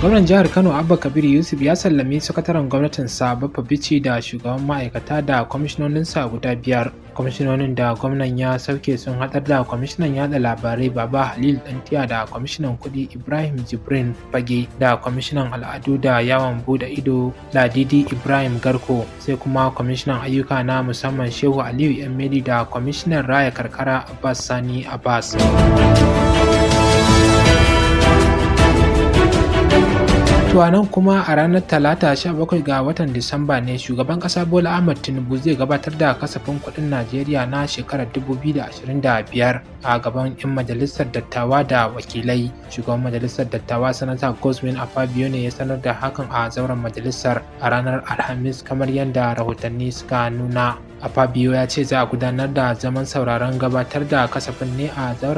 Gwamnan jihar Kano Abba Kabir Yusuf ya sallami sakataren gwamnatinsa Baffa Bichi da shugaban ma'aikata da kwamishinoninsa guda 5. Kwamishinonin da gwamnan ya sauke sun haɗar da kwamishinan yaɗa labarai Baba Halil Dantiya da kwamishinan kuɗi Ibrahim Jibrin Fage da kwamishinan al'adu da yawon buɗe ido Ladidi Ibrahim Garko, sai kuma kwamishinan ayyuka na musamman Shehu Aliyu Emmedi da kwamishinan raya karkara Abbas Sani Abbas. To nan kuma a ranar Talata 17 ga watan Disamba ne shugaban ƙasa Bola Ahmed Tinubu zai gabatar da kasafin kuɗin Najeriya na shekarar 2025 a gaban 'yan majalisar dattawa da wakilai. Shugaban majalisar dattawa Sanata Godswin Akpabio ne ya sanar da hakan a zauren majalisar a ranar Alhamis kamar yadda rahotanni suka nuna. Akpabio ya ce za a gudanar da zaman sauraron gabatar da kasafin ne a zauren